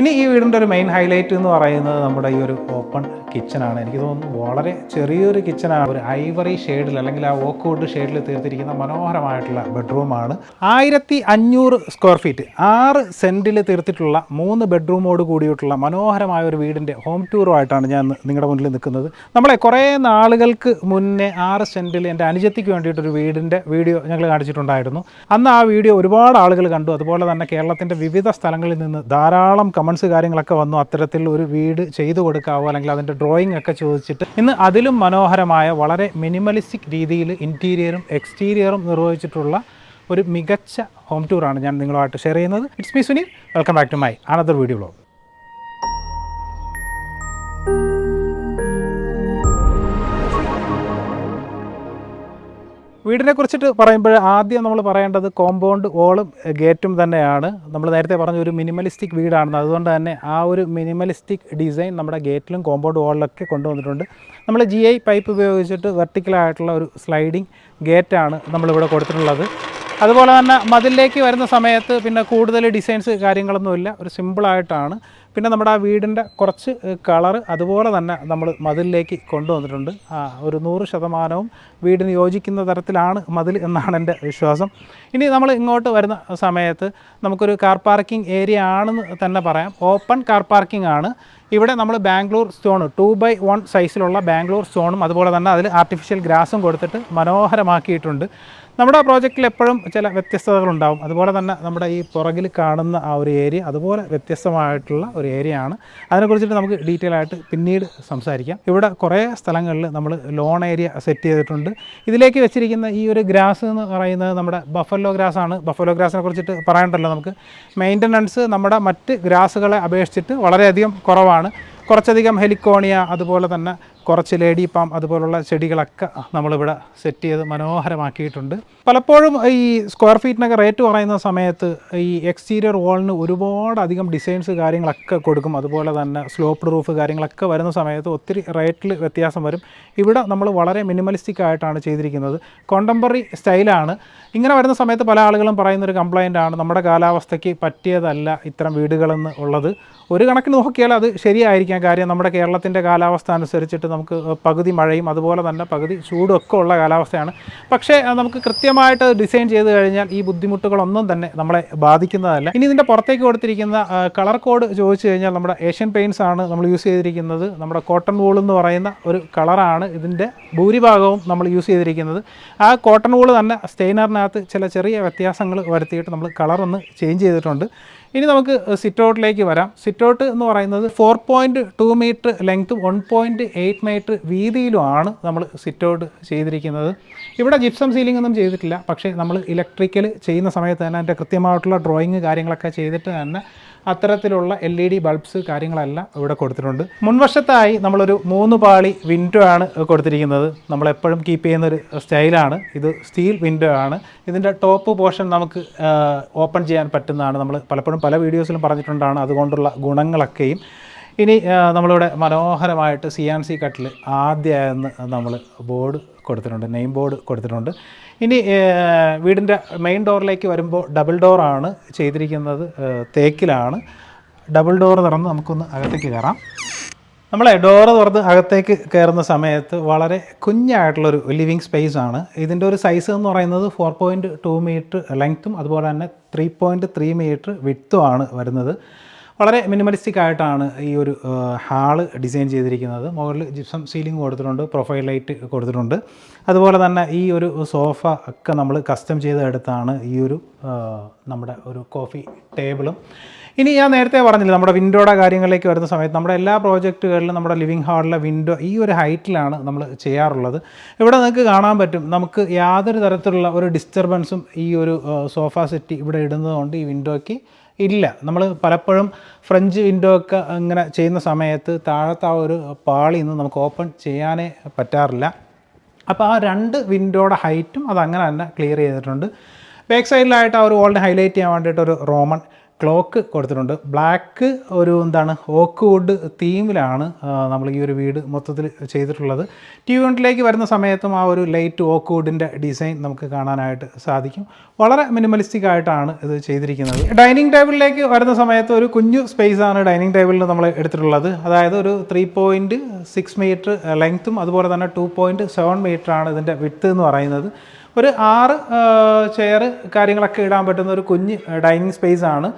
ഇനി ഈ വീടിൻ്റെ ഒരു മെയിൻ ഹൈലൈറ്റ് എന്ന് പറയുന്നത് നമ്മുടെ ഈ ഒരു ഓപ്പൺ കിച്ചണാണ്. എനിക്ക് തോന്നുന്നു വളരെ ചെറിയൊരു കിച്ചണാണ്. ഒരു ഐവറി ഷെയ്ഡിൽ അല്ലെങ്കിൽ ആ ഓക്ക് വുഡ് ഷെയ്ഡിൽ തീർത്തിരിക്കുന്ന മനോഹരമായിട്ടുള്ള ബെഡ്റൂമാണ്. 1500 സ്ക്വയർ ഫീറ്റ് 6 സെൻറ്റിൽ തീർത്തിട്ടുള്ള 3 ബെഡ്റൂമോട് കൂടിയിട്ടുള്ള മനോഹരമായ ഒരു വീടിൻ്റെ ഹോം ടൂറുമായിട്ടാണ് ഞാൻ നിങ്ങളുടെ മുന്നിൽ നിൽക്കുന്നത്. നമ്മളെ കുറേ നാളുകൾക്ക് മുന്നേ 6 സെൻറ്റിൽ എൻ്റെ അനുജത്തിക്ക് വേണ്ടിയിട്ടൊരു വീടിൻ്റെ വീഡിയോ ഞങ്ങൾ കാണിച്ചിട്ടുണ്ടായിരുന്നു. അന്ന് ആ വീഡിയോ ഒരുപാട് ആളുകൾ കണ്ടു. അതുപോലെ തന്നെ കേരളത്തിൻ്റെ വിവിധ സ്ഥലങ്ങളിൽ നിന്ന് ധാരാളം കമൻസ് കാര്യങ്ങളൊക്കെ വന്നു. അത്തരത്തിൽ ഒരു വീട് ചെയ്തു കൊടുക്കാവോ അല്ലെങ്കിൽ അതിൻ്റെ ഡ്രോയിങ് ഒക്കെ ചോദിച്ചിട്ട് ഇന്ന് അതിലും മനോഹരമായ വളരെ മിനിമലിസ്റ്റിക് രീതിയിൽ ഇൻറ്റീരിയറും എക്സ്റ്റീരിയറും നിർവഹിച്ചിട്ടുള്ള ഒരു മികച്ച ഹോം ടൂറാണ് ഞാൻ നിങ്ങളുമായിട്ട് ഷെയർ ചെയ്യുന്നത്. It's me Sunil. Welcome back to my another video vlog. വീടിനെ കുറിച്ചിട്ട് പറയുമ്പോൾ ആദ്യം നമ്മൾ പറയേണ്ടത് കോമ്പൗണ്ട് വാളും ഗേറ്റും തന്നെയാണ്. നമ്മൾ നേരത്തെ പറഞ്ഞ ഒരു മിനിമലിസ്റ്റിക് വീടാണെന്ന്, അതുകൊണ്ട് തന്നെ ആ ഒരു മിനിമലിസ്റ്റിക് ഡിസൈൻ നമ്മുടെ ഗേറ്റിലും കോമ്പൗണ്ട് വാളിലൊക്കെ കൊണ്ടുവന്നിട്ടുണ്ട്. നമ്മൾ GI പൈപ്പ് ഉപയോഗിച്ചിട്ട് വെർട്ടിക്കലായിട്ടുള്ള ഒരു സ്ലൈഡിങ് ഗേറ്റാണ് നമ്മളിവിടെ കൊടുത്തിട്ടുള്ളത്. അതുപോലെ തന്നെ മതിലിലേക്ക് വരുന്ന സമയത്ത് പിന്നെ കൂടുതൽ ഡിസൈൻസ് കാര്യങ്ങളൊന്നുമില്ല, ഒരു സിമ്പിളായിട്ടാണ്. പിന്നെ നമ്മുടെ ആ വീടിൻ്റെ കുറച്ച് കളറ് അതുപോലെ തന്നെ നമ്മൾ മതിലിലേക്ക് കൊണ്ടുവന്നിട്ടുണ്ട്. ഒരു 100% വീടിന് യോജിക്കുന്ന തരത്തിലാണ് മതിൽ എന്നാണ് എൻ്റെ വിശ്വാസം. ഇനി നമ്മൾ ഇങ്ങോട്ട് വരുന്ന സമയത്ത് നമുക്കൊരു കാർ പാർക്കിംഗ് ഏരിയ ആണെന്ന് തന്നെ പറയാം. ഓപ്പൺ കാർ പാർക്കിംഗ് ആണ്. ഇവിടെ നമ്മൾ ബാംഗ്ലൂർ സ്റ്റോൺ 2x1 സൈസിലുള്ള ബാംഗ്ലൂർ സ്റ്റോണും അതുപോലെ തന്നെ അതിൽ ആർട്ടിഫിഷ്യൽ ഗ്രാസും കൊടുത്തിട്ട് മനോഹരമാക്കിയിട്ടുണ്ട്. നമ്മുടെ പ്രോജക്റ്റിൽ എപ്പോഴും ചില വ്യത്യസ്തതകളുണ്ടാവും. അതുപോലെ തന്നെ നമ്മുടെ ഈ പുറകിൽ കാണുന്ന ആ ഒരു ഏരിയ അതുപോലെ വ്യത്യസ്തമായിട്ടുള്ള ഒരു ഏരിയ ആണ്. അതിനെക്കുറിച്ചിട്ട് നമുക്ക് ഡീറ്റെയിൽ ആയിട്ട് പിന്നീട് സംസാരിക്കാം. ഇവിടെ കുറേ സ്ഥലങ്ങളിൽ നമ്മൾ ലോൺ ഏരിയ സെറ്റ് ചെയ്തിട്ടുണ്ട്. ഇതിലേക്ക് വെച്ചിരിക്കുന്ന ഈ ഒരു ഗ്രാസ് എന്ന് പറയുന്നത് നമ്മുടെ ബഫല്ലോ ഗ്രാസ് ആണ്. ബഫല്ലോ ഗ്രാസിനെ കുറിച്ചിട്ട് പറയണ്ടല്ലോ, നമുക്ക് മെയിൻ്റനൻസ് നമ്മുടെ മറ്റ് ഗ്രാസുകളെ അപേക്ഷിച്ചിട്ട് വളരെയധികം കുറവാണ്. കുറച്ചധികം ഹെലിക്കോണിയ അതുപോലെ തന്നെ കുറച്ച് ലേഡി പാം അതുപോലുള്ള ചെടികളൊക്കെ നമ്മളിവിടെ സെറ്റ് ചെയ്ത് മനോഹരമാക്കിയിട്ടുണ്ട്. പലപ്പോഴും ഈ സ്ക്വയർ ഫീറ്റിനൊക്കെ റേറ്റ് പറയുന്ന സമയത്ത് ഈ എക്സ്റ്റീരിയർ വാളിന് ഒരുപാടധികം ഡിസൈൻസ് കാര്യങ്ങളൊക്കെ കൊടുക്കും. അതുപോലെ തന്നെ സ്ലോപ്ഡ് റൂഫ് കാര്യങ്ങളൊക്കെ വരുന്ന സമയത്ത് ഒത്തിരി റേറ്റിൽ വ്യത്യാസം വരും. ഇവിടെ നമ്മൾ വളരെ മിനിമലിസ്റ്റിക് ആയിട്ടാണ് ചെയ്തിരിക്കുന്നത്. കോണ്ടംപററി സ്റ്റൈലാണ്. ഇങ്ങനെ വരുന്ന സമയത്ത് പല ആളുകളും പറയുന്നൊരു കംപ്ലൈൻ്റ് ആണ്, നമ്മുടെ കാലാവസ്ഥയ്ക്ക് പറ്റിയതല്ല ഇത്തരം വീടുകളെന്ന് ഉള്ളത്. ഒരു കണക്കിന് നോക്കിയാൽ അത് ശരിയായിരിക്കാം. കാര്യം നമ്മുടെ കേരളത്തിൻ്റെ കാലാവസ്ഥ അനുസരിച്ചിട്ട് നമുക്ക് പകുതി മഴയും അതുപോലെ തന്നെ പകുതി ചൂടും ഒക്കെ ഉള്ള കാലാവസ്ഥയാണ്. പക്ഷേ നമുക്ക് കൃത്യമായിട്ട് ഡിസൈൻ ചെയ്ത് കഴിഞ്ഞാൽ ഈ ബുദ്ധിമുട്ടുകളൊന്നും തന്നെ നമ്മളെ ബാധിക്കുന്നതല്ല. ഇനി ഇതിൻ്റെ പുറത്തേക്ക് കൊടുത്തിരിക്കുന്ന കളർ കോഡ് ചോദിച്ചു കഴിഞ്ഞാൽ നമ്മുടെ ഏഷ്യൻ പെയിൻറ്റ്സ് ആണ് നമ്മൾ യൂസ് ചെയ്തിരിക്കുന്നത്. നമ്മുടെ കോട്ടൺ വൂൾ എന്ന് പറയുന്ന ഒരു കളറാണ് ഇതിൻ്റെ ഭൂരിഭാഗവും നമ്മൾ യൂസ് ചെയ്തിരിക്കുന്നത്. ആ കോട്ടൺ വൂൾ തന്നെ സ്റ്റെയിനറിനകത്ത് ചില ചെറിയ വ്യത്യാസങ്ങൾ വരുത്തിയിട്ട് നമ്മൾ കളറൊന്ന് ചേഞ്ച് ചെയ്തിട്ടുണ്ട്. ഇനി നമുക്ക് സിറ്റ് ഔട്ടിലേക്ക് വരാം. സിറ്റ് ഔട്ട് എന്ന് പറയുന്നത് 4.2 മീറ്റർ ലെങ്ത്തും 1.8 മീറ്റർ വീതിയിലുമാണ് നമ്മൾ സിറ്റ് ഔട്ട് ചെയ്തിരിക്കുന്നത്. ഇവിടെ ജിപ്സം സീലിംഗ് ഒന്നും ചെയ്തിട്ടില്ല. പക്ഷേ നമ്മൾ ഇലക്ട്രിക്കൽ ചെയ്യുന്ന സമയത്ത് തന്നെ അതിൻ്റെ കൃത്യമായിട്ടുള്ള ഡ്രോയിങ് കാര്യങ്ങളൊക്കെ ചെയ്തിട്ട് തന്നെ അത്തരത്തിലുള്ള LED ബൾബ്സ് കാര്യങ്ങളെല്ലാം ഇവിടെ കൊടുത്തിട്ടുണ്ട്. മുൻവശത്തായി നമ്മളൊരു 3 പാളി വിൻഡോ ആണ് കൊടുത്തിരിക്കുന്നത്. നമ്മളെപ്പോഴും കീപ്പ് ചെയ്യുന്നൊരു സ്റ്റൈലാണ്. ഇത് സ്റ്റീൽ വിൻഡോ ആണ്. ഇതിൻ്റെ ടോപ്പ് പോർഷൻ നമുക്ക് ഓപ്പൺ ചെയ്യാൻ പറ്റുന്നതാണ്. നമ്മൾ പലപ്പോഴും പല വീഡിയോസിലും പറഞ്ഞിട്ടുണ്ടാണ് അതുകൊണ്ടുള്ള ഗുണങ്ങളൊക്കെയും. ഇനി നമ്മളിവിടെ മനോഹരമായിട്ട് CNC കട്ടിൽ ആദ്യമായെന്ന് നമ്മൾ ബോർഡ് കൊടുത്തിട്ടുണ്ട്, നെയിം ബോർഡ് കൊടുത്തിട്ടുണ്ട്. ഇനി വീടിൻ്റെ മെയിൻ ഡോറിലേക്ക് വരുമ്പോൾ ഡബിൾ ഡോറാണ് ചെയ്തിരിക്കുന്നത്, തേക്കിലാണ്. ഡബിൾ ഡോർ തുറന്ന് നമുക്കൊന്ന് അകത്തേക്ക് കയറാം. നമ്മളെ ഡോറ് തുറന്ന് അകത്തേക്ക് കയറുന്ന സമയത്ത് വളരെ കുഞ്ഞായിട്ടുള്ളൊരു ലിവിങ് സ്പേസ് ആണ്. ഇതിൻ്റെ ഒരു സൈസ് എന്ന് പറയുന്നത് 4.2 മീറ്റർ ലെങ്ത്തും അതുപോലെ തന്നെ 3.3 മീറ്റർ വിഡ്ത്തുമാണ് വരുന്നത്. വളരെ മിനിമലിസ്റ്റിക് ആയിട്ടാണ് ഈ ഒരു ഹാള് ഡിസൈൻ ചെയ്തിരിക്കുന്നത്. മുകളിൽ ജിപ്സം സീലിംഗ് കൊടുത്തിട്ടുണ്ട്, പ്രൊഫൈൽ ലൈറ്റ് കൊടുത്തിട്ടുണ്ട്. അതുപോലെ തന്നെ ഈ ഒരു സോഫ ഒക്കെ നമ്മൾ കസ്റ്റം ചെയ്തെടുത്താണ് ഈ ഒരു നമ്മുടെ ഒരു കോഫി ടേബിളും. ഇനി ഞാൻ നേരത്തെ പറഞ്ഞില്ല, നമ്മുടെ വിൻഡോയുടെ കാര്യങ്ങളിലേക്ക് വരുന്ന സമയത്ത് നമ്മുടെ എല്ലാ പ്രോജക്റ്റുകളിലും നമ്മുടെ ലിവിങ് ഹാളിലെ വിൻഡോ ഈ ഒരു ഹൈറ്റിലാണ് നമ്മൾ ചെയ്യാറുള്ളത്. ഇവിടെ നിങ്ങൾക്ക് കാണാൻ പറ്റും, നമുക്ക് യാതൊരു തരത്തിലുള്ള ഒരു ഡിസ്റ്റർബൻസും ഈ ഒരു സോഫ സെറ്റ് ഇവിടെ ഇടുന്നതുകൊണ്ട് ഈ വിൻഡോയ്ക്ക് ഇല്ല. നമ്മൾ പലപ്പോഴും ഫ്രഞ്ച് വിൻഡോ ഒക്കെ ഇങ്ങനെ ചെയ്യുന്ന സമയത്ത് താഴത്തെ ആ ഒരു പാളി നിന്ന് നമുക്ക് ഓപ്പൺ ചെയ്യാനേ പറ്റാറില്ല. അപ്പോൾ ആ 2 വിൻഡോയുടെ ഹൈറ്റും അതങ്ങനെ തന്നെ ക്ലിയർ ചെയ്തിട്ടുണ്ട്. ബാക്ക് സൈഡിലായിട്ട് ആ ഒരു വാളിനെ ഹൈലൈറ്റ് ചെയ്യാൻ വേണ്ടിയിട്ടൊരു റോമൻ ക്ലോക്ക് കൊടുത്തിട്ടുണ്ട്. ബ്ലാക്ക് ഒരു എന്താണ് ഓക്ക് വുഡ് തീമിലാണ് നമ്മൾ ഈ ഒരു വീട് മൊത്തത്തിൽ ചെയ്തിട്ടുള്ളത്. ടി യൂണിറ്റിലേക്ക് വരുന്ന സമയത്തും ആ ഒരു ലൈറ്റ് ഓക്ക് വുഡിൻ്റെ ഡിസൈൻ നമുക്ക് കാണാനായിട്ട് സാധിക്കും. വളരെ മിനിമലിസ്റ്റിക് ആയിട്ടാണ് ഇത് ചെയ്തിരിക്കുന്നത്. ഡൈനിങ് ടേബിളിലേക്ക് വരുന്ന സമയത്ത് ഒരു കുഞ്ഞു സ്പേസാണ് ഡൈനിങ് ടേബിളിൽ നമ്മൾ എടുത്തിട്ടുള്ളത്. അതായത് ഒരു 3.6 മീറ്റർ ലെങ്ത്തും അതുപോലെ തന്നെ 2.7 മീറ്ററാണ് ഇതിൻ്റെ വിഡ്ത്ത് എന്ന് പറയുന്നത്. ഒരു 6 ചെയർ കാര്യങ്ങളൊക്കെ ഇടാൻ പറ്റുന്ന ഒരു കുഞ്ഞ് ഡൈനിങ് സ്പേസ് ആണ്.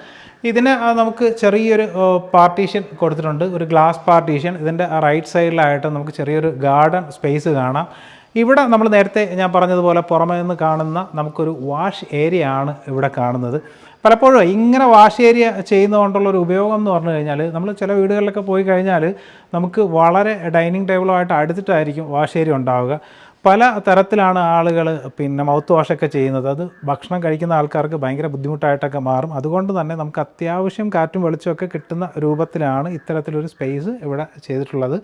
ഇതിന് നമുക്ക് ചെറിയൊരു പാർട്ടീഷൻ കൊടുത്തിട്ടുണ്ട്, ഒരു ഗ്ലാസ് പാർട്ടീഷൻ. ഇതിൻ്റെ റൈറ്റ് സൈഡിലായിട്ട് നമുക്ക് ചെറിയൊരു ഗാർഡൻ സ്പേസ് കാണാം. ഇവിടെ നമ്മൾ നേരത്തെ ഞാൻ പറഞ്ഞതുപോലെ പുറമേ നിന്ന് കാണുന്ന നമുക്കൊരു വാഷ് ഏരിയ ആണ് ഇവിടെ കാണുന്നത്. പലപ്പോഴും ഇങ്ങനെ വാഷ് ഏരിയ ചെയ്യുന്നതുകൊണ്ടുള്ളൊരു ഉപയോഗം എന്ന് പറഞ്ഞു കഴിഞ്ഞാൽ, നമ്മൾ ചില വീടുകളിലൊക്കെ പോയി കഴിഞ്ഞാൽ നമുക്ക് വളരെ ഡൈനിങ് ടേബിളുമായിട്ട് അടുത്തിട്ടായിരിക്കും വാഷ് ഏരിയ ഉണ്ടാവുക. പല തരത്തിലാണ് ആളുകൾ മൗത്ത് വാഷൊക്കെ ചെയ്യുന്നത്. അത് ഭക്ഷണം കഴിക്കുന്ന ആൾക്കാർക്ക് ഭയങ്കര ബുദ്ധിമുട്ടായിട്ടൊക്കെ മാറും. അതുകൊണ്ട് തന്നെ നമുക്ക് അത്യാവശ്യം കാറ്റും വെളിച്ചമൊക്കെ കിട്ടുന്ന രൂപത്തിലാണ് ഇത്തരത്തിലൊരു സ്പേസ് ഇവിടെ ചെയ്തിട്ടുള്ളത്.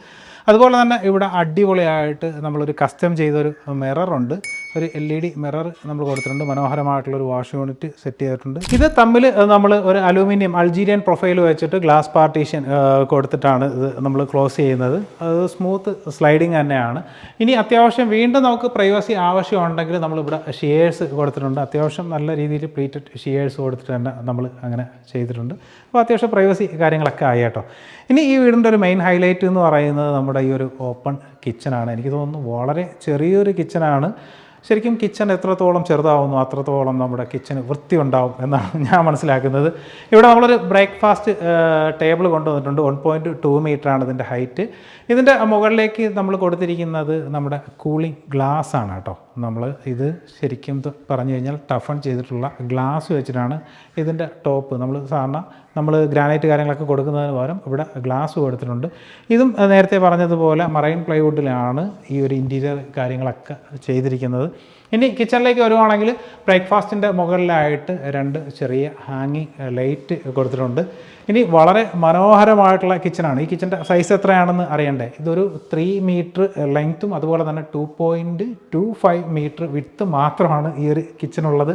അതുപോലെ തന്നെ ഇവിടെ അടിപൊളിയായിട്ട് നമ്മളൊരു കസ്റ്റം ചെയ്തൊരു മിററുണ്ട്, ഒരു LED മിറർ നമ്മൾ കൊടുത്തിട്ടുണ്ട്. മനോഹരമായിട്ടുള്ളൊരു വാഷ് യൂണിറ്റ് സെറ്റ് ചെയ്തിട്ടുണ്ട്. ഇത് തമ്മിൽ നമ്മൾ ഒരു അലൂമിനിയം അൾജീരിയൻ പ്രൊഫൈൽ വെച്ചിട്ട് ഗ്ലാസ് പാർട്ടീഷൻ കൊടുത്തിട്ടാണ് ഇത് നമ്മൾ ക്ലോസ് ചെയ്യുന്നത്. അത് സ്മൂത്ത് സ്ലൈഡിങ് തന്നെയാണ്. ഇനി അത്യാവശ്യം വീണ്ടും നമുക്ക് പ്രൈവസി ആവശ്യമുണ്ടെങ്കിൽ നമ്മളിവിടെ ഷിയേഴ്സ് കൊടുത്തിട്ടുണ്ട്. അത്യാവശ്യം നല്ല രീതിയിൽ പ്ലീറ്റഡ് ഷിയേഴ്സ് കൊടുത്തിട്ട് തന്നെ നമ്മൾ അങ്ങനെ ചെയ്തിട്ടുണ്ട്. അപ്പോൾ അത്യാവശ്യം പ്രൈവസി കാര്യങ്ങളൊക്കെ ആയി കേട്ടോ. ഇനി ഈ വീടിൻ്റെ ഒരു മെയിൻ ഹൈലൈറ്റ് എന്ന് പറയുന്നത് നമ്മുടെ ഈ ഒരു ഓപ്പൺ കിച്ചണാണ്. എനിക്ക് തോന്നുന്നു വളരെ ചെറിയൊരു കിച്ചണാണ്. ശരിക്കും കിച്ചൺ എത്രത്തോളം ചെറുതാവുന്നു അത്രത്തോളം നമ്മുടെ കിച്ചന് വൃത്തി ഉണ്ടാവും എന്നാണ് ഞാൻ മനസ്സിലാക്കുന്നത്. ഇവിടെ നമ്മളൊരു ബ്രേക്ക്ഫാസ്റ്റ് ടേബിൾ കൊണ്ടുവന്നിട്ടുണ്ട്. 1.2 മീറ്ററാണ് ഇതിൻ്റെ ഹൈറ്റ്. ഇതിൻ്റെ മുകളിലേക്ക് നമ്മൾ കൊടുത്തിരിക്കുന്നത് നമ്മുടെ കൂളിംഗ് ഗ്ലാസ് ആണ് കേട്ടോ. നമ്മൾ ഇത് ശരിക്കും പറഞ്ഞു കഴിഞ്ഞാൽ ടഫൺ ചെയ്തിട്ടുള്ള ഗ്ലാസ് വെച്ചിട്ടാണ് ഇതിൻ്റെ ടോപ്പ്. നമ്മൾ ഗ്രാനൈറ്റ് കാര്യങ്ങളൊക്കെ കൊടുക്കുന്നതിന് പകരം ഇവിടെ ഗ്ലാസ് കൊടുത്തിട്ടുണ്ട്. ഇതും നേരത്തെ പറഞ്ഞതുപോലെ മറൈൻ പ്ലൈവുഡിലാണ് ഈ ഒരു ഇൻറ്റീരിയർ കാര്യങ്ങളൊക്കെ ചെയ്തിരിക്കുന്നത്. ഇനി കിച്ചണിലേക്ക് വരുവാണെങ്കിൽ ബ്രേക്ക്ഫാസ്റ്റിൻ്റെ മുകളിലായിട്ട് 2 ചെറിയ ഹാങ്ങിങ് ലൈറ്റ് കൊടുത്തിട്ടുണ്ട്. ഇനി വളരെ മനോഹരമായിട്ടുള്ള കിച്ചണാണ്. ഈ കിച്ചൻ്റെ സൈസ് എത്രയാണെന്ന് അറിയണ്ടേ? ഇതൊരു 3 മീറ്റർ ലെങ്ത്തും അതുപോലെ തന്നെ 2.25 മീറ്റർ വിഡ്ത്ത് മാത്രമാണ് ഈ ഒരു കിച്ചണുള്ളത്.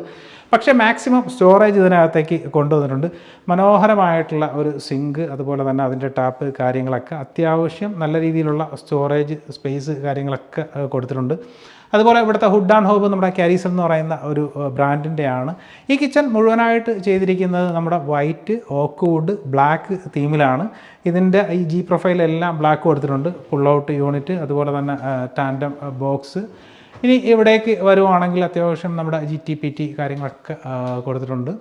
പക്ഷേ മാക്സിമം സ്റ്റോറേജ് ഇതിനകത്തേക്ക് കൊണ്ടുവന്നിട്ടുണ്ട്. മനോഹരമായിട്ടുള്ള ഒരു സിങ്ക്, അതുപോലെ തന്നെ അതിൻ്റെ ടാപ്പ് കാര്യങ്ങളൊക്കെ അത്യാവശ്യം നല്ല രീതിയിലുള്ള സ്റ്റോറേജ് സ്പേസ് കാര്യങ്ങളൊക്കെ കൊടുത്തിട്ടുണ്ട്. അതുപോലെ ഇവിടുത്തെ ഹുഡ് ആൻഡ് ഹോബ് നമ്മുടെ കാരീസൽ എന്ന് പറയുന്ന ഒരു ബ്രാൻഡിൻ്റെയാണ്. ഈ കിച്ചൺ മുഴുവനായിട്ട് ചെയ്തിരിക്കുന്നത് നമ്മുടെ വൈറ്റ് ഓക്ക് വുഡ് ബ്ലാക്ക് തീമിലാണ്. ഇതിൻ്റെ ഈ ജി പ്രൊഫൈലെല്ലാം ബ്ലാക്ക് കൊടുത്തിട്ടുണ്ട്. പുൾ ഔട്ട് യൂണിറ്റ്, അതുപോലെ തന്നെ ടാൻഡം ബോക്സ്. ഇനി ഇവിടേക്ക് വരുവാണെങ്കിൽ അത്യാവശ്യം നമ്മുടെ GTPT കാര്യങ്ങളൊക്കെ കൊടുത്തിട്ടുണ്ട്.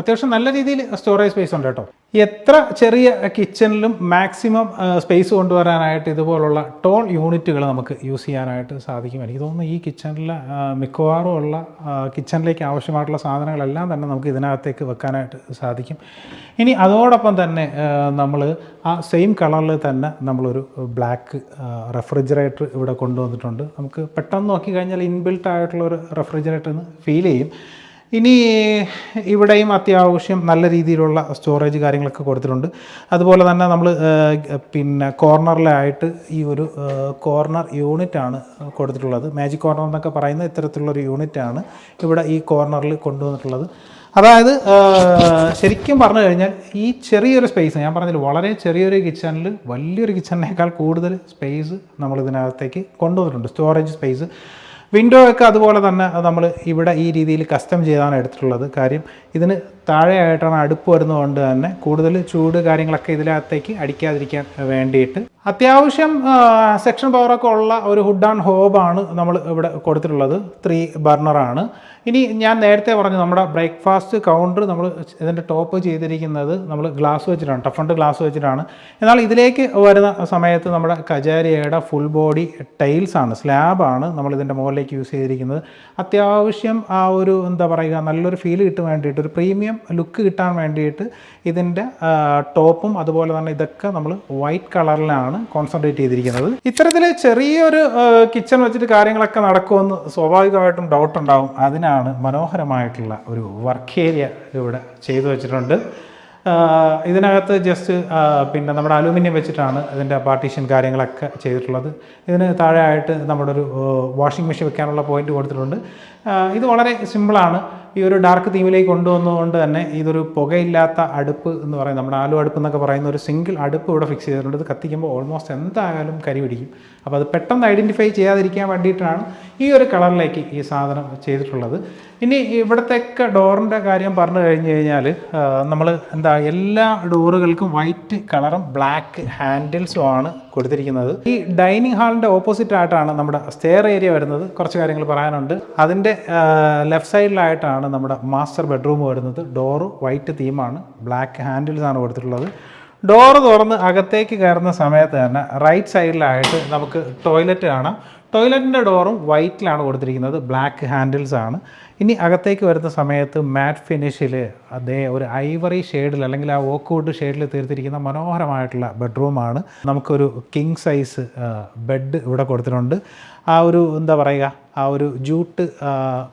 അത്യാവശ്യം നല്ല രീതിയിൽ സ്റ്റോറേജ് സ്പേസ് ഉണ്ട് കേട്ടോ. എത്ര ചെറിയ കിച്ചണിലും മാക്സിമം സ്പേസ് കൊണ്ടുവരാനായിട്ട് ഇതുപോലുള്ള ടോൾ യൂണിറ്റുകൾ നമുക്ക് യൂസ് ചെയ്യാനായിട്ട് സാധിക്കും. എനിക്ക് തോന്നുന്നു ഈ കിച്ചണിൽ മിക്കവാറും ഉള്ള കിച്ചണിലേക്ക് ആവശ്യമായിട്ടുള്ള സാധനങ്ങളെല്ലാം തന്നെ നമുക്ക് ഇതിനകത്തേക്ക് വെക്കാനായിട്ട് സാധിക്കും. ഇനി അതോടൊപ്പം തന്നെ നമ്മൾ ആ സെയിം കളറിൽ തന്നെ നമ്മളൊരു ബ്ലാക്ക് റെഫ്രിജറേറ്റർ ഇവിടെ കൊണ്ടുവന്നിട്ടുണ്ട്. നമുക്ക് പെട്ടെന്ന് നോക്കിക്കഴിഞ്ഞാൽ ഇൻബിൽട്ട് ആയിട്ടുള്ളൊരു റെഫ്രിജറേറ്റർ എന്ന് ഫീൽ ചെയ്യും. ഇനി ഇവിടെയും അത്യാവശ്യം നല്ല രീതിയിലുള്ള സ്റ്റോറേജ് കാര്യങ്ങളൊക്കെ കൊടുത്തിട്ടുണ്ട്. അതുപോലെ തന്നെ നമ്മൾ കോർണറിലായിട്ട് ഈ ഒരു കോർണർ യൂണിറ്റാണ് കൊടുത്തിട്ടുള്ളത്. മാജിക് കോർണർ എന്നൊക്കെ പറയുന്ന ഇത്തരത്തിലുള്ളൊരു യൂണിറ്റാണ് ഇവിടെ ഈ കോർണറിൽ കൊണ്ടുവന്നിട്ടുള്ളത്. അതായത് ശരിക്കും പറഞ്ഞു കഴിഞ്ഞാൽ ഈ ചെറിയൊരു സ്പേസ് ഞാൻ പറഞ്ഞില്ല, വളരെ ചെറിയൊരു കിച്ചണിൽ വലിയൊരു കിച്ചണിനേക്കാൾ കൂടുതൽ സ്പേസ് നമ്മൾ ഇതിനകത്തേക്ക് കൊണ്ടുവന്നിട്ടുണ്ട്, സ്റ്റോറേജ് സ്പേസ്. വിൻഡോ ഒക്കെ അതുപോലെ തന്നെ നമ്മൾ ഇവിടെ ഈ രീതിയിൽ കസ്റ്റം ചെയ്താണ് എടുത്തിട്ടുള്ളത്. കാര്യം ഇതിന് താഴെയായിട്ടാണ് അടുപ്പ് വരുന്നതുകൊണ്ട് തന്നെ കൂടുതൽ ചൂട് കാര്യങ്ങളൊക്കെ ഇതിനകത്തേക്ക് അടിക്കാതിരിക്കാൻ വേണ്ടിയിട്ട് അത്യാവശ്യം സെക്ഷൻ പവറൊക്കെ ഉള്ള ഒരു ഹുഡ് ആൻഡ് ഹോബാണ് നമ്മൾ ഇവിടെ കൊടുത്തിട്ടുള്ളത്. 3 ബർണറാണ്. ഇനി ഞാൻ നേരത്തെ പറഞ്ഞു നമ്മുടെ ബ്രേക്ക്ഫാസ്റ്റ് കൗണ്ടർ നമ്മൾ ഇതിൻ്റെ ടോപ്പ് ചെയ്തിരിക്കുന്നത് നമ്മൾ ഗ്ലാസ് വെച്ചിട്ടാണ്, ടഫണ്ട് ഗ്ലാസ് വെച്ചിട്ടാണ്. എന്നാൽ ഇതിലേക്ക് വരുന്ന സമയത്ത് നമ്മുടെ കജാരിയയുടെ ഫുൾ ബോഡി ടൈൽസാണ്, സ്ലാബാണ് നമ്മൾ ഇതിൻ്റെ മുകളിലേക്ക് യൂസ് ചെയ്തിരിക്കുന്നത്. അത്യാവശ്യം ആ ഒരു എന്താ പറയുക നല്ലൊരു ഫീൽ കിട്ടാൻ വേണ്ടിയിട്ട്, ഒരു പ്രീമിയം ലുക്ക് കിട്ടാൻ വേണ്ടിയിട്ട് ഇതിൻ്റെ ടോപ്പും അതുപോലെ തന്നെ ഇതൊക്കെ നമ്മൾ വൈറ്റ് കളറിലാണ് കോൺസെൻട്രേറ്റ് ചെയ്തിരിക്കുന്നത്. ഇത്തരത്തിൽ ചെറിയൊരു കിച്ചൺ വെച്ചിട്ട് കാര്യങ്ങളൊക്കെ നടക്കുമെന്ന് സ്വാഭാവികമായിട്ടും ഡൗട്ട് ഉണ്ടാവും. അതിനാണ് മനോഹരമായിട്ടുള്ള ഒരു വർക്ക് ഏരിയ ഇവിടെ ചെയ്തു വെച്ചിട്ടുണ്ട്. ഇതിനകത്ത് ജസ്റ്റ് നമ്മുടെ അലൂമിനിയം വെച്ചിട്ടാണ് ഇതിൻ്റെ പാർട്ടീഷൻ കാര്യങ്ങളൊക്കെ ചെയ്തിട്ടുള്ളത്. ഇതിന് താഴെയായിട്ട് നമ്മുടെ ഒരു വാഷിംഗ് മെഷീൻ വെക്കാനുള്ള പോയിന്റ് കൊടുത്തിട്ടുണ്ട്. ഇത് വളരെ സിമ്പിളാണ്. ഈ ഒരു ഡാർക്ക് തീമിലേക്ക് കൊണ്ടുവന്നതുകൊണ്ട് തന്നെ ഇതൊരു പുകയില്ലാത്ത അടുപ്പ് എന്ന് പറയുന്നത്, നമ്മുടെ ആലു അടുപ്പ് എന്നൊക്കെ പറയുന്ന ഒരു സിംഗിൾ അടുപ്പ് ഇവിടെ ഫിക്സ് ചെയ്തിട്ടുണ്ട്. ഇത് കത്തിക്കുമ്പോൾ ഓൾമോസ്റ്റ് എന്തായാലും കരി പിടിക്കും. അപ്പോൾ അത് പെട്ടെന്ന് ഐഡൻറ്റിഫൈ ചെയ്യാതിരിക്കാൻ വേണ്ടിയിട്ടാണ് ഈ ഒരു കളറിലേക്ക് ഈ സാധനം ചെയ്തിട്ടുള്ളത്. ഇനി ഇവിടത്തെയൊക്കെ ഡോറിൻ്റെ കാര്യം പറഞ്ഞു കഴിഞ്ഞ് കഴിഞ്ഞാൽ നമ്മൾ എല്ലാ ഡോറുകൾക്കും വൈറ്റ് കളറും ബ്ലാക്ക് ഹാൻഡിൽസും ആണ് കൊടുത്തിരിക്കുന്നത്. ഈ ഡൈനിങ് ഹാളിൻ്റെ ഓപ്പോസിറ്റ് ആയിട്ടാണ് നമ്മുടെ സ്റ്റെയർ ഏരിയ വരുന്നത്. കുറച്ച് കാര്യങ്ങൾ പറയാനുണ്ട്. അതിൻ്റെ ലെഫ്റ്റ് സൈഡിലായിട്ടാണ് നമ്മുടെ മാസ്റ്റർ ബെഡ്റൂം വരുന്നത്. ഡോറ് വൈറ്റ് തീമാണ്, ബ്ലാക്ക് ഹാൻഡിൽസ് ആണ് കൊടുത്തിട്ടുള്ളത്. ഡോറ് തുറന്ന് അകത്തേക്ക് കയറുന്ന സമയത്ത് തന്നെ റൈറ്റ് സൈഡിലായിട്ട് നമുക്ക് ടോയ്ലറ്റ് കാണാം. ടോയ്ലറ്റിൻ്റെ ഡോറും വൈറ്റിലാണ് കൊടുത്തിരിക്കുന്നത്, ബ്ലാക്ക് ഹാൻഡിൽസ് ആണ്. ഇനി അകത്തേക്ക് വരുന്ന സമയത്ത് മാറ്റ് ഫിനിഷിൽ അതേ ഒരു ഐവറി ഷെയ്ഡിൽ അല്ലെങ്കിൽ ആ ഓക്ക്വുഡ് ഷെയ്ഡിൽ തീർത്തിരിക്കുന്ന മനോഹരമായിട്ടുള്ള ബെഡ്റൂമാണ്. നമുക്കൊരു കിങ് സൈസ് ബെഡ് ഇവിടെ കൊടുത്തിട്ടുണ്ട്. ആ ഒരു ആ ഒരു ജൂട്ട്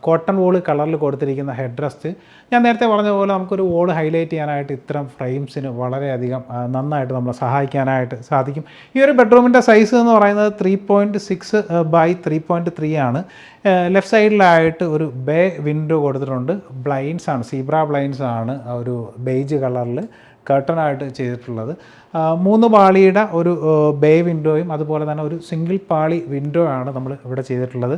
കോട്ടൺ വോള് കളറിൽ കൊടുത്തിരിക്കുന്ന ഹെഡ് റെസ്റ്റ്. ഞാൻ നേരത്തെ പറഞ്ഞ പോലെ നമുക്കൊരു വോള് ഹൈലൈറ്റ് ചെയ്യാനായിട്ട് ഇത്തരം ഫ്രെയിംസിന് വളരെയധികം നന്നായിട്ട് നമ്മളെ സഹായിക്കാനായിട്ട് സാധിക്കും. ഈ ഒരു ബെഡ്റൂമിൻ്റെ സൈസ് എന്ന് പറയുന്നത് 3.6 by 3.3 ആണ്. ലെഫ്റ്റ് സൈഡിലായിട്ട് ഒരു ബേ വിൻഡോ കൊടുത്തിട്ടുണ്ട്. ബ്ലൈൻഡ്സ് ആണ്, സീബ്ര ബ്ലൈൻഡ്സ് ആണ് ഒരു ബേജ് കളറിൽ കർട്ടനായിട്ട് ചെയ്തിട്ടുള്ളത്. 3 പാളിയുടെ ഒരു ബേ വിൻഡോയും അതുപോലെ തന്നെ ഒരു സിംഗിൾ പാളി വിൻഡോ ആണ് നമ്മൾ ഇവിടെ ചെയ്തിട്ടുള്ളത്.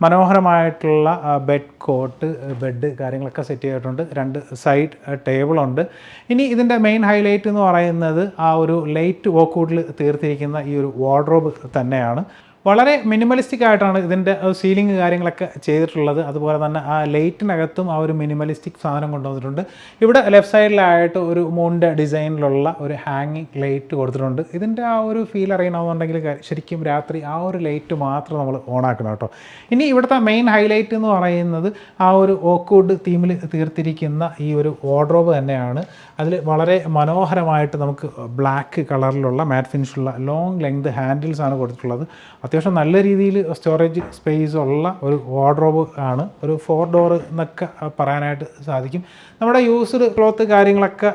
മനോഹരമായിട്ടുള്ള ബെഡ് കോട്ട്, ബെഡ് കാര്യങ്ങളൊക്കെ സെറ്റ് ചെയ്തിട്ടുണ്ട്. 2 സൈഡ് ടേബിളുണ്ട്. ഇനി ഇതിൻ്റെ മെയിൻ ഹൈലൈറ്റ് എന്ന് പറയുന്നത് ആ ഒരു ലൈറ്റ് വോക്ക്വുഡിൽ തീർത്തിരിക്കുന്ന ഈ ഒരു വാർഡ്രോബ് തന്നെയാണ്. വളരെ മിനിമലിസ്റ്റിക് ആയിട്ടാണ് ഇതിൻ്റെ സീലിംഗ് കാര്യങ്ങളൊക്കെ ചെയ്തിട്ടുള്ളത്. അതുപോലെ തന്നെ ആ ലൈറ്റിനകത്തും ആ ഒരു മിനിമലിസ്റ്റിക് സാധനം കൊണ്ടുവന്നിട്ടുണ്ട്. ഇവിടെ ലെഫ്റ്റ് സൈഡിലായിട്ട് ഒരു മൂണിൻ്റെ ഡിസൈനിലുള്ള ഒരു ഹാങ്ങിങ് ലൈറ്റ് കൊടുത്തിട്ടുണ്ട്. ഇതിൻ്റെ ആ ഒരു ഫീൽ അറിയണമെന്നുണ്ടെങ്കിൽ ശരിക്കും രാത്രി ആ ഒരു ലൈറ്റ് മാത്രം നമ്മൾ ഓണാക്കണം കേട്ടോ. ഇനി ഇവിടുത്തെ മെയിൻ ഹൈലൈറ്റ് എന്ന് പറയുന്നത് ആ ഒരു ഓക്ക്വുഡ് തീമിൽ തീർത്തിരിക്കുന്ന ഈ ഒരു വാർഡ്രോബ് തന്നെയാണ്. അതിൽ വളരെ മനോഹരമായിട്ട് നമുക്ക് ബ്ലാക്ക് കളറിലുള്ള മാറ്റ് ഫിനിഷുള്ള ലോങ് ലെങ്ത് ഹാൻഡിൽസ് ആണ് കൊടുത്തിട്ടുള്ളത്. അത്യാവശ്യം നല്ല രീതിയിൽ സ്റ്റോറേജ് സ്പേസ് ഉള്ള ഒരു വാർഡ്രോബ് ആണ്. ഒരു 4 ഡോർ എന്നൊക്കെ പറയാനായിട്ട് സാധിക്കും. നമ്മുടെ യൂസ്ഡ് ക്ലോത്ത് കാര്യങ്ങളൊക്കെ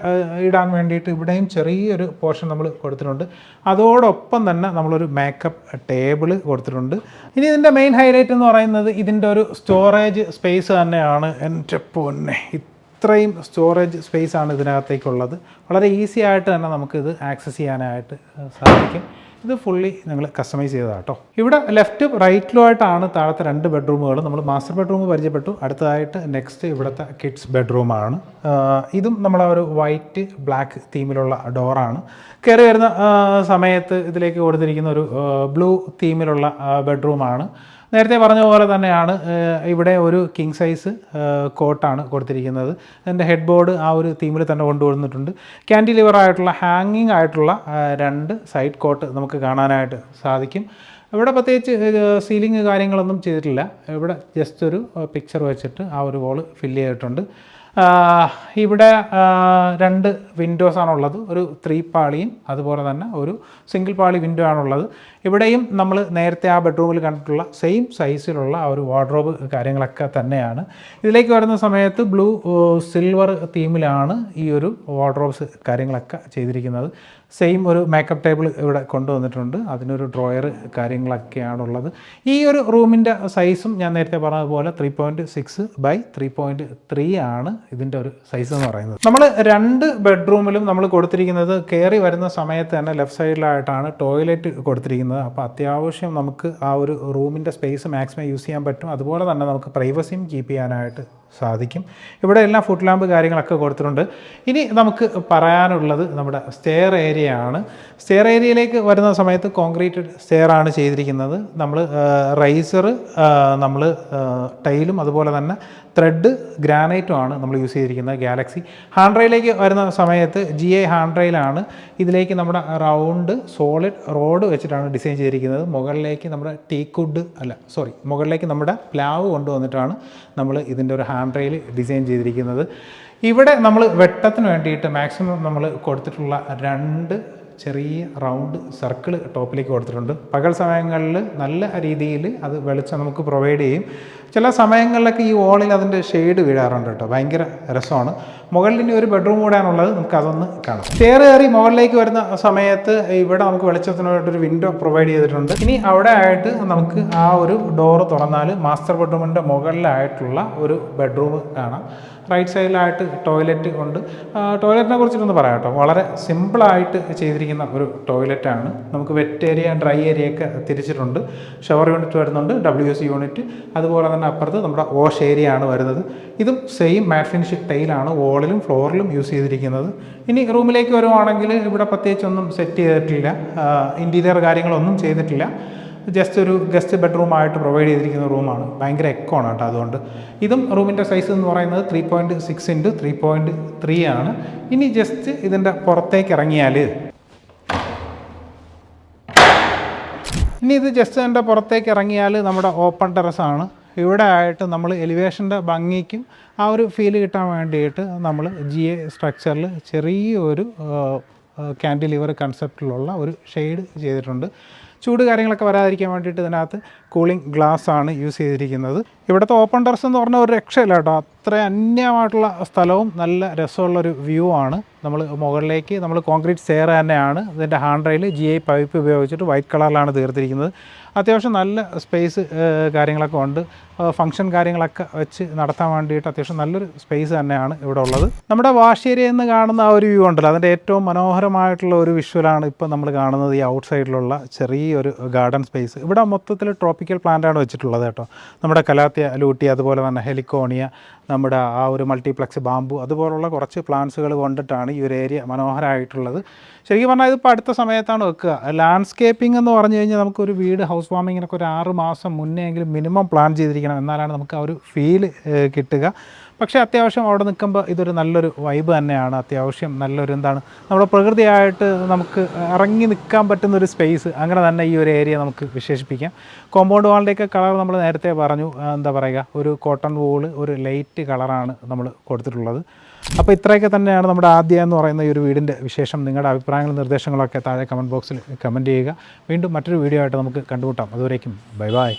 ഇടാൻ വേണ്ടിയിട്ട് ഇവിടെയും ചെറിയൊരു പോർഷൻ നമ്മൾ കൊടുത്തിട്ടുണ്ട്. അതോടൊപ്പം തന്നെ നമ്മളൊരു മേക്കപ്പ് ടേബിൾ കൊടുത്തിട്ടുണ്ട്. ഇനി ഇതിൻ്റെ മെയിൻ ഹൈലൈറ്റ് എന്ന് പറയുന്നത് ഇതിൻ്റെ ഒരു സ്റ്റോറേജ് സ്പേസ് തന്നെയാണ്. എൻ്റെ പൊന്നെ, ഇത്രയും സ്റ്റോറേജ് സ്പേസ് ആണ് ഇതിനകത്തേക്കുള്ളത്. വളരെ ഈസി ആയിട്ട് തന്നെ നമുക്കിത് ആക്സസ് ചെയ്യാനായിട്ട് സാധിക്കും. ഇത് ഫുള്ളി നിങ്ങൾ കസ്റ്റമൈസ് ചെയ്തതാണ് കേട്ടോ. ഇവിടെ ലെഫ്റ്റും റൈറ്റിലും ആയിട്ടാണ് താഴത്തെ 2 ബെഡ്റൂമുകൾ. നമ്മൾ മാസ്റ്റർ ബെഡ്റൂം പരിചയപ്പെട്ടു. അടുത്തതായിട്ട് നെക്സ്റ്റ് ഇവിടുത്തെ കിഡ്സ് ബെഡ്റൂമാണ്. ഇതും നമ്മളെ ഒരു വൈറ്റ് ബ്ലാക്ക് തീമിലുള്ള ഡോറാണ്. കയറി വരുന്ന സമയത്ത് ഇതിലേക്ക് കൊടുത്തിരിക്കുന്ന ഒരു ബ്ലൂ തീമിലുള്ള ബെഡ്റൂമാണ്. നേരത്തെ പറഞ്ഞ പോലെ തന്നെയാണ് ഇവിടെ ഒരു കിങ് സൈസ് കോട്ടാണ് കൊടുത്തിരിക്കുന്നത്. അതിൻ്റെ ഹെഡ് ബോർഡ് ആ ഒരു തീമിൽ തന്നെ കൊണ്ടുവന്നിട്ടുണ്ട്. ക്യാൻഡിലിവർ ആയിട്ടുള്ള ഹാങ്ങിങ് ആയിട്ടുള്ള 2 സൈഡ് കോട്ട് നമുക്ക് കാണാനായിട്ട് സാധിക്കും. ഇവിടെ പ്രത്യേകിച്ച് സീലിംഗ് കാര്യങ്ങളൊന്നും ചെയ്തിട്ടില്ല. ഇവിടെ ജസ്റ്റ് ഒരു പിക്ചർ വെച്ചിട്ട് ആ ഒരു വോള് ഫില്ല് ചെയ്തിട്ടുണ്ട്. ഇവിടെ 2 വിൻഡോസാണുള്ളത്. ഒരു 3 പാളിയും അതുപോലെ തന്നെ ഒരു സിംഗിൾ പാളി വിൻഡോ ആണുള്ളത്. ഇവിടെയും നമ്മൾ നേരത്തെ ആ ബെഡ്റൂമിൽ കണ്ടിട്ടുള്ള സെയിം സൈസിലുള്ള ആ ഒരു വാർഡ്രോബ് കാര്യങ്ങളൊക്കെ തന്നെയാണ്. ഇതിലേക്ക് വരുന്ന സമയത്ത് ബ്ലൂ സിൽവർ തീമിലാണ് ഈ ഒരു വാർഡ്രോബ്സ് കാര്യങ്ങളൊക്കെ ചെയ്തിരിക്കുന്നത്. സെയിം ഒരു മേക്കപ്പ് ടേബിൾ ഇവിടെ കൊണ്ടുവന്നിട്ടുണ്ട്. അതിനൊരു ഡ്രോയർ കാര്യങ്ങളൊക്കെയാണുള്ളത്. ഈ ഒരു റൂമിൻ്റെ സൈസും ഞാൻ നേരത്തെ പറഞ്ഞതുപോലെ 3.6 by 3.3 ആണ് ഇതിൻ്റെ ഒരു സൈസ് എന്ന് പറയുന്നത്. നമ്മൾ 2 ബെഡ്റൂമിലും നമ്മൾ കൊടുത്തിരിക്കുന്നത് കയറി വരുന്ന സമയത്ത് തന്നെ ലെഫ്റ്റ് സൈഡിലായിട്ടാണ് ടോയ്ലറ്റ് കൊടുത്തിരിക്കുന്നത്. അപ്പോൾ അത്യാവശ്യം നമുക്ക് ആ ഒരു റൂമിൻ്റെ സ്പേസ് മാക്സിമം യൂസ് ചെയ്യാൻ പറ്റും. അതുപോലെ തന്നെ നമുക്ക് പ്രൈവസിയും കീപ്പ് ചെയ്യാനായിട്ട് സാധിക്കും. ഇവിടെ എല്ലാം ഫുട് ലാമ്പ് കാര്യങ്ങളൊക്കെ കൊടുത്തിട്ടുണ്ട്. ഇനി നമുക്ക് പറയാനുള്ളത് നമ്മുടെ സ്റ്റെയർ ഏരിയ ആണ്. സ്റ്റെയർ ഏരിയയിലേക്ക് വരുന്ന സമയത്ത് കോൺക്രീറ്റഡ് സ്റ്റെയർ ആണ് ചെയ്തിരിക്കുന്നത്. നമ്മൾ റൈസർ, നമ്മൾ ടൈലും അതുപോലെ തന്നെ ത്രെഡ് ഗ്രാനൈറ്റും ആണ് നമ്മൾ യൂസ് ചെയ്തിരിക്കുന്നത്. ഗാലക്സി ഹാൻഡ് റെയിലേക്ക് വരുന്ന സമയത്ത് GI ഹാൻഡ് റെയിലാണ്. ഇതിലേക്ക് നമ്മുടെ റൗണ്ട് സോളിഡ് റോഡ് വെച്ചിട്ടാണ് ഡിസൈൻ ചെയ്തിരിക്കുന്നത്. മുകളിലേക്ക് നമ്മുടെ മുകളിലേക്ക് നമ്മുടെ പ്ലാവ് കൊണ്ടുവന്നിട്ടാണ് നമ്മൾ ഇതിൻ്റെ ഒരു ഹാൻഡ് റെയിൽ ഡിസൈൻ ചെയ്തിരിക്കുന്നത്. ഇവിടെ നമ്മൾ വെട്ടത്തിന് വേണ്ടിയിട്ട് മാക്സിമം നമ്മൾ കൊടുത്തിട്ടുള്ള 2 ചെറിയ റൗണ്ട് സർക്കിൾ ടോപ്പിലേക്ക് കൊടുത്തിട്ടുണ്ട്. പകൽ സമയങ്ങളിൽ നല്ല രീതിയിൽ അത് വെളിച്ചം നമുക്ക് പ്രൊവൈഡ് ചെയ്യും. ചില സമയങ്ങളിലൊക്കെ ഈ വോളിൽ അതിൻ്റെ ഷെയ്ഡ് വീഴാറുണ്ട് കേട്ടോ, ഭയങ്കര രസമാണ്. മുകളിൽ ഇനി ഒരു ബെഡ്റൂം കൂടാനുള്ളത്, നമുക്ക് അതൊന്ന് കാണാം. സ്റ്റെയർ കയറി മുകളിലേക്ക് വരുന്ന സമയത്ത് ഇവിടെ നമുക്ക് വെളിച്ചത്തിനായിട്ടൊരു വിൻഡോ പ്രൊവൈഡ് ചെയ്തിട്ടുണ്ട്. ഇനി അവിടെ ആയിട്ട് നമുക്ക് ആ ഒരു ഡോറ് തുറന്നാൽ മാസ്റ്റർ ബെഡ്റൂമിൻ്റെ മുകളിലായിട്ടുള്ള ഒരു ബെഡ്റൂം കാണാം. റൈറ്റ് സൈഡിലായിട്ട് ടോയ്ലറ്റ് ഉണ്ട്. ടോയ്ലറ്റിനെ കുറിച്ചിട്ടൊന്ന് പറയാം കേട്ടോ, വളരെ സിമ്പിളായിട്ട് ചെയ്തിരിക്കുന്ന ഒരു ടോയ്ലറ്റാണ്. നമുക്ക് വെറ്റ് ഏരിയ ഡ്രൈ ഏരിയ ഒക്കെ തിരിച്ചിട്ടുണ്ട്. ഷവർ യൂണിറ്റ് വരുന്നുണ്ട്, WC യൂണിറ്റ്. അതുപോലെ തന്നെ അപ്പുറത്ത് നമ്മുടെ വാഷ് ഏരിയ ആണ് വരുന്നത്. ഇതും സെയിം മാറ്റ് ഫിനിഷ് ടൈലാണ് വോളിലും ഫ്ലോറിലും യൂസ് ചെയ്തിരിക്കുന്നത്. ഇനി റൂമിലേക്ക് വരുവാണെങ്കിൽ ഇവിടെ പ്രത്യേകിച്ചൊന്നും സെറ്റ് ചെയ്തിട്ടില്ല, ഇൻറ്റീരിയർ കാര്യങ്ങളൊന്നും ചെയ്തിട്ടില്ല. ജസ്റ്റ് ഒരു ഗസ്റ്റ് ബെഡ്റൂമായിട്ട് പ്രൊവൈഡ് ചെയ്തിരിക്കുന്ന റൂമാണ്. ഭയങ്കര എക്കോ ആണ് കേട്ടോ. അതുകൊണ്ട് ഇതും റൂമിൻ്റെ സൈസ് എന്ന് പറയുന്നത് 3.6 × 3.3 ആണ്. ഇനി ജസ്റ്റ് ഇതിൻ്റെ പുറത്തേക്ക് ഇറങ്ങിയാൽ, ഇതിൻ്റെ പുറത്തേക്ക് ഇറങ്ങിയാൽ നമ്മുടെ ഓപ്പൺ ടെറസാണ്. ഇവിടെ ആയിട്ട് നമ്മൾ എലിവേഷൻ്റെ ഭംഗിക്കും ആ ഒരു ഫീൽ കിട്ടാൻ വേണ്ടിയിട്ട് നമ്മൾ GA സ്ട്രക്ചറിൽ ചെറിയൊരു കാൻഡിലിവർ കൺസെപ്റ്റിലുള്ള ഒരു ഷെയ്ഡ് ചെയ്തിട്ടുണ്ട്. ചൂട് കാര്യങ്ങളൊക്കെ വരാതിരിക്കാൻ വേണ്ടിയിട്ട് ഇതിനകത്ത് കൂളിംഗ് ഗ്ലാസ് ആണ് യൂസ് ചെയ്തിരിക്കുന്നത്. ഇവിടുത്തെ ഓപ്പൺ ടെറസ് എന്ന് പറഞ്ഞാൽ ഒരു രക്ഷയില്ല കേട്ടോ. അത്ര അന്യമായിട്ടുള്ള സ്ഥലവും നല്ല രസമുള്ളൊരു വ്യൂ ആണ്. നമ്മൾ മുകളിലേക്ക് നമ്മൾ കോൺക്രീറ്റ് സ്റ്റെയർ തന്നെയാണ്. ഇതിൻ്റെ ഹാൻഡ് റെയിൽ GI പൈപ്പ് ഉപയോഗിച്ചിട്ട് വൈറ്റ് കളറിലാണ് തീർത്തിരിക്കുന്നത്. അത്യാവശ്യം നല്ല സ്പേസ് കാര്യങ്ങളൊക്കെ ഉണ്ട്. ഫംഗ്ഷൻ കാര്യങ്ങളൊക്കെ വെച്ച് നടത്താൻ വേണ്ടിയിട്ട് അത്യാവശ്യം നല്ലൊരു സ്പേസ് തന്നെയാണ് ഇവിടെ ഉള്ളത്. നമ്മുടെ വാഷ് ഏരിയയിൽ നിന്ന് കാണുന്ന ആ ഒരു വ്യൂ ഉണ്ടല്ലോ, അതിൻ്റെ ഏറ്റവും മനോഹരമായിട്ടുള്ള ഒരു വിഷ്വലാണ് ഇപ്പോൾ നമ്മൾ കാണുന്നത്. ഈ ഔട്ട് സൈഡിലുള്ള ചെറിയൊരു ഗാർഡൻ സ്പേസ്. ഇവിടെ മൊത്തത്തിൽ ട്രോപ്പിക്കൽ പ്ലാന്റാണ് വെച്ചിട്ടുള്ളത് കേട്ടോ. നമ്മുടെ കലാത്തിയ, ലൂട്ടി, അതുപോലെ തന്നെ ഹെലിക്കോണിയ, നമ്മുടെ ആ ഒരു മൾട്ടിപ്ലക്സ് ബാമ്പു, അതുപോലുള്ള കുറച്ച് പ്ലാന്റ്സുകൾ കൊണ്ടിട്ടാണ് ഈ ഒരു ഏരിയ മനോഹരമായിട്ടുള്ളത്. ശരിക്കും പറഞ്ഞാൽ ഇതിപ്പോൾ അടുത്ത സമയത്താണ് വെക്കുക. ലാൻഡ്സ്കേപ്പിംഗ് എന്ന് പറഞ്ഞു കഴിഞ്ഞാൽ നമുക്കൊരു വീട് ഹൗസ് വാമിങ്ങിനൊക്കെ ഒരു 6 മാസം മുന്നേ എങ്കിലും മിനിമം പ്ലാൻ ചെയ്തിരിക്കണം, എന്നാലാണ് നമുക്ക് ആ ഒരു ഫീൽ കിട്ടുക. പക്ഷേ അത്യാവശ്യം അവിടെ നിൽക്കുമ്പോൾ ഇതൊരു നല്ലൊരു വൈബ് തന്നെയാണ്. അത്യാവശ്യം നല്ലൊരു എന്താണ്, നമ്മുടെ പ്രകൃതിയായിട്ട് നമുക്ക് ഇറങ്ങി നിൽക്കാൻ പറ്റുന്നൊരു സ്പേസ്, അങ്ങനെ തന്നെ ഈ ഒരു ഏരിയ നമുക്ക് വിശേഷിപ്പിക്കാം. കോമ്പൗണ്ട് വാളിൻ്റെയൊക്കെ കളർ നമ്മൾ നേരത്തെ പറഞ്ഞു, എന്താ പറയുക, ഒരു കോട്ടൺ വൂള്, ഒരു ലൈറ്റ് കളറാണ് നമ്മൾ കൊടുത്തിട്ടുള്ളത്. അപ്പോൾ ഇത്രയൊക്കെ തന്നെയാണ് നമ്മുടെ ആദ്യ എന്ന് പറയുന്ന ഈ ഒരു വീടിൻ്റെ വിശേഷം. നിങ്ങളുടെ അഭിപ്രായങ്ങളും നിർദ്ദേശങ്ങളൊക്കെ താഴെ കമൻറ്റ് ബോക്സിൽ കമൻറ്റ് ചെയ്യുക. വീണ്ടും മറ്റൊരു വീഡിയോ ആയിട്ട് നമുക്ക് കണ്ടുമുട്ടാം. അതുവരേക്കും ബൈ ബൈ.